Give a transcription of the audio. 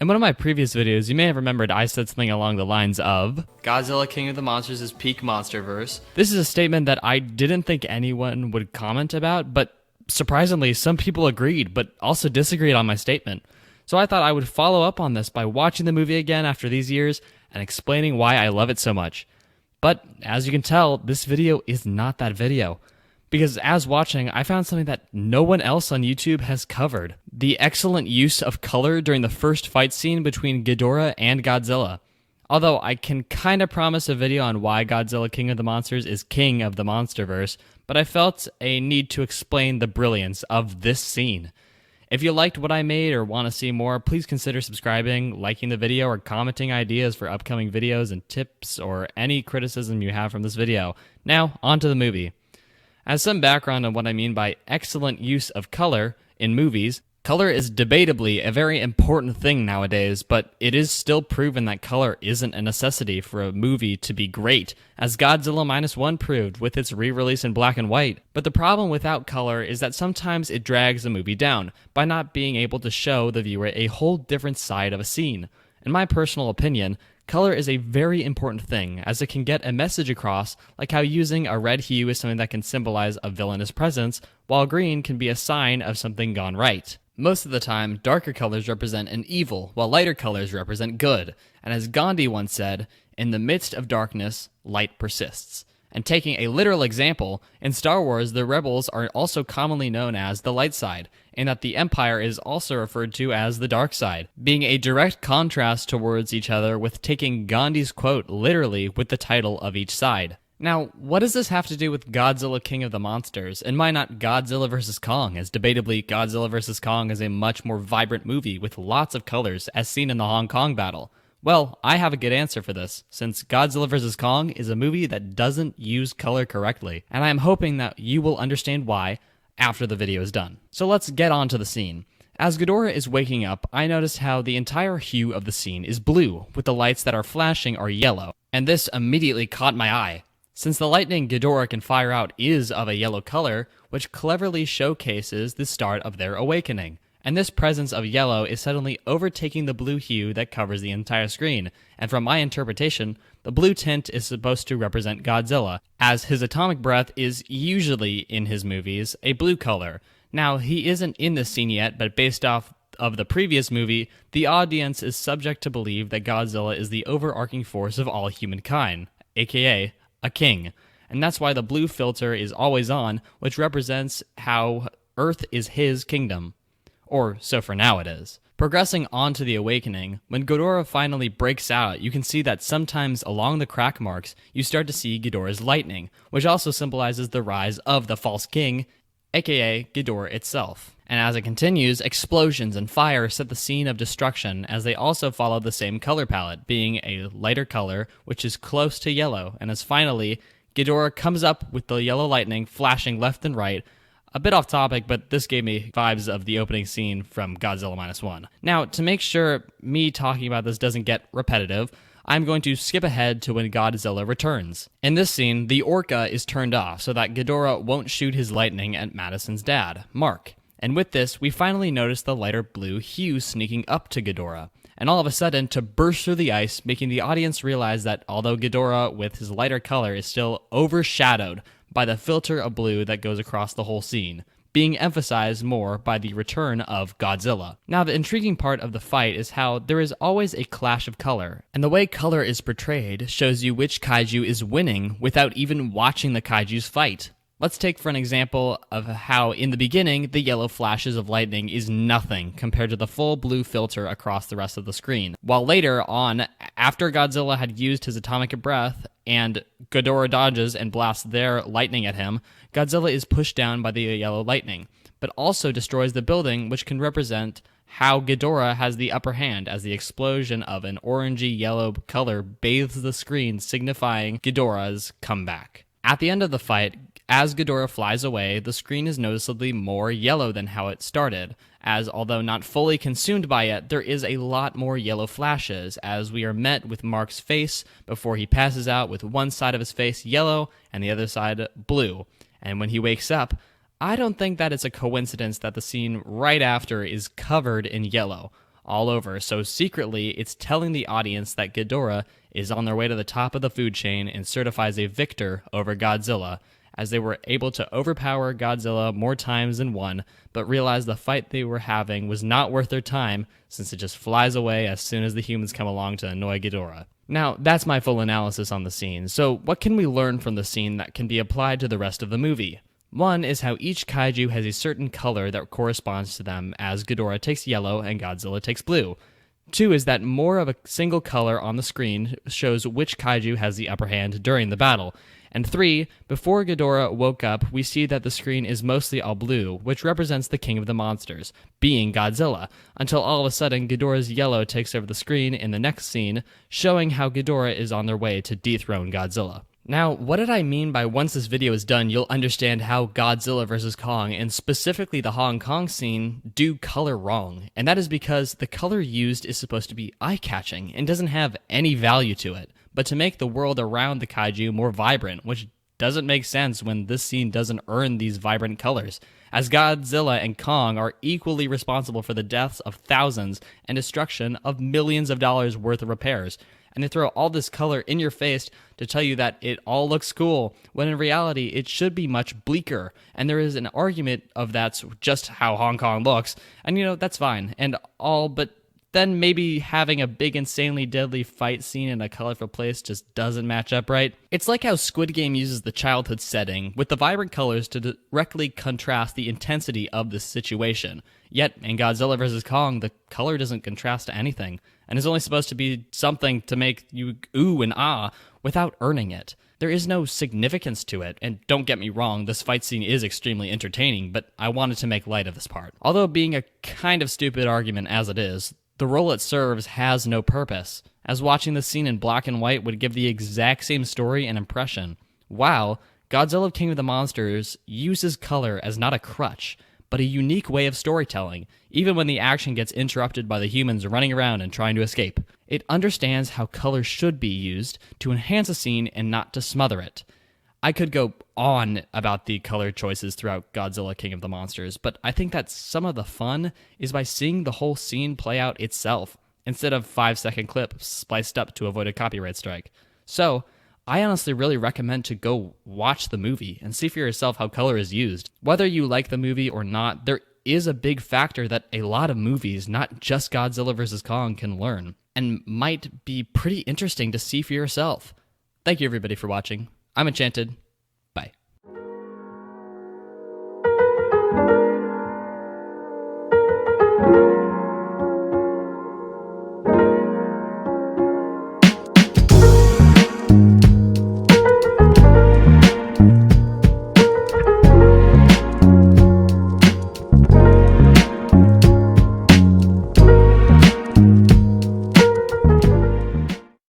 In one of my previous videos, you may have remembered I said something along the lines of, Godzilla King of the Monsters is peak monsterverse. This is a statement that I didn't think anyone would comment about, but surprisingly, some people agreed, but also disagreed on my statement. So I thought I would follow up on this by watching the movie again after these years and explaining why I love it so much. But as you can tell, this video is not that video. Because as watching, I found something that no one else on YouTube has covered. The excellent use of color during the first fight scene between Ghidorah and Godzilla. Although I can kinda promise a video on why Godzilla King of the Monsters is king of the Monsterverse, but I felt a need to explain the brilliance of this scene. If you liked what I made or want to see more, please consider subscribing, liking the video, or commenting ideas for upcoming videos and tips or any criticism you have from this video. Now, on to the movie. As some background on what I mean by excellent use of color in movies, color is debatably a very important thing nowadays, but it is still proven that color isn't a necessity for a movie to be great, as Godzilla Minus One proved with its re-release in black and white. But the problem without color is that sometimes it drags the movie down by not being able to show the viewer a whole different side of a scene. In my personal opinion, color is a very important thing, as it can get a message across, like how using a red hue is something that can symbolize a villainous presence, while green can be a sign of something gone right. Most of the time, darker colors represent an evil, while lighter colors represent good. And as Gandhi once said, in the midst of darkness, light persists. And taking a literal example, in Star Wars, the rebels are also commonly known as the light side, and that the Empire is also referred to as the dark side, being a direct contrast towards each other with taking Gandhi's quote literally with the title of each side. Now, what does this have to do with Godzilla King of the Monsters, and why not Godzilla vs. Kong, as debatably Godzilla vs. Kong is a much more vibrant movie with lots of colors, as seen in the Hong Kong battle? Well, I have a good answer for this, since Godzilla vs. Kong is a movie that doesn't use color correctly, and I am hoping that you will understand why after the video is done. So let's get on to the scene. As Ghidorah is waking up, I noticed how the entire hue of the scene is blue, with the lights that are flashing are yellow, and this immediately caught my eye. Since the lightning Ghidorah can fire out is of a yellow color, which cleverly showcases the start of their awakening. And this presence of yellow is suddenly overtaking the blue hue that covers the entire screen, and from my interpretation, the blue tint is supposed to represent Godzilla, as his atomic breath is usually, in his movies, a blue color. Now, he isn't in this scene yet, but based off of the previous movie, the audience is subject to believe that Godzilla is the overarching force of all humankind, aka a king. And that's why the blue filter is always on, which represents how Earth is his kingdom. Or so for now it is. Progressing on to the awakening, when Ghidorah finally breaks out, you can see that sometimes along the crack marks, you start to see Ghidorah's lightning, which also symbolizes the rise of the false king, aka Ghidorah itself. And as it continues, explosions and fire set the scene of destruction, as they also follow the same color palette, being a lighter color, which is close to yellow, and as finally, Ghidorah comes up with the yellow lightning flashing left and right. A bit off topic, but this gave me vibes of the opening scene from Godzilla Minus One. Now, to make sure me talking about this doesn't get repetitive, I'm going to skip ahead to when Godzilla returns. In this scene, the Orca is turned off so that Ghidorah won't shoot his lightning at Madison's dad, Mark. And with this, we finally notice the lighter blue hue sneaking up to Ghidorah, and all of a sudden to burst through the ice, making the audience realize that although Ghidorah with his lighter color is still overshadowed by the filter of blue that goes across the whole scene, being emphasized more by the return of Godzilla. Now, the intriguing part of the fight is how there is always a clash of color, and the way color is portrayed shows you which kaiju is winning without even watching the kaijus fight. Let's take for an example of how in the beginning, the yellow flashes of lightning is nothing compared to the full blue filter across the rest of the screen. While later on, after Godzilla had used his atomic breath and Ghidorah dodges and blasts their lightning at him, Godzilla is pushed down by the yellow lightning, but also destroys the building, which can represent how Ghidorah has the upper hand, as the explosion of an orangey-yellow color bathes the screen, signifying Ghidorah's comeback. At the end of the fight, as Ghidorah flies away, the screen is noticeably more yellow than how it started, as although not fully consumed by it, there is a lot more yellow flashes, as we are met with Mark's face before he passes out with one side of his face yellow and the other side blue. And when he wakes up, I don't think that it's a coincidence that the scene right after is covered in yellow. all over, so secretly it's telling the audience that Ghidorah is on their way to the top of the food chain and certifies a victor over Godzilla, as they were able to overpower Godzilla more times than one, but realized the fight they were having was not worth their time since it just flies away as soon as the humans come along to annoy Ghidorah. Now, that's my full analysis on the scene, so what can we learn from the scene that can be applied to the rest of the movie? One is how each kaiju has a certain color that corresponds to them, as Ghidorah takes yellow and Godzilla takes blue. Two is that more of a single color on the screen shows which kaiju has the upper hand during the battle. And three, before Ghidorah woke up, we see that the screen is mostly all blue, which represents the king of the monsters, being Godzilla, until all of a sudden Ghidorah's yellow takes over the screen in the next scene, showing how Ghidorah is on their way to dethrone Godzilla. Now, what did I mean by once this video is done, you'll understand how Godzilla vs. Kong, and specifically the Hong Kong scene, do color wrong. And that is because the color used is supposed to be eye-catching and doesn't have any value to it, but to make the world around the kaiju more vibrant, which doesn't make sense when this scene doesn't earn these vibrant colors, as Godzilla and Kong are equally responsible for the deaths of thousands and destruction of millions of dollars worth of repairs. And they throw all this color in your face to tell you that it all looks cool, when in reality it should be much bleaker. And there is an argument of that's just how Hong Kong looks, and that's fine and all, but then maybe having a big insanely deadly fight scene in a colorful place just doesn't match up right. It's like how Squid Game uses the childhood setting with the vibrant colors to directly contrast the intensity of this situation. Yet, in Godzilla vs. Kong, the color doesn't contrast to anything, and is only supposed to be something to make you ooh and ah without earning it. There is no significance to it, and don't get me wrong, this fight scene is extremely entertaining, but I wanted to make light of this part. Although being a kind of stupid argument as it is, the role it serves has no purpose, as watching the scene in black and white would give the exact same story and impression. Wow, Godzilla King of the Monsters uses color as not a crutch, but a unique way of storytelling, even when the action gets interrupted by the humans running around and trying to escape. It understands how color should be used to enhance a scene and not to smother it. I could go on about the color choices throughout Godzilla King of the Monsters, but I think that some of the fun is by seeing the whole scene play out itself, instead of 5-second clips spliced up to avoid a copyright strike. So, I honestly really recommend to go watch the movie and see for yourself how color is used. Whether you like the movie or not, there is a big factor that a lot of movies, not just Godzilla vs. Kong, can learn, and might be pretty interesting to see for yourself. Thank you everybody for watching. I'm Enchanted.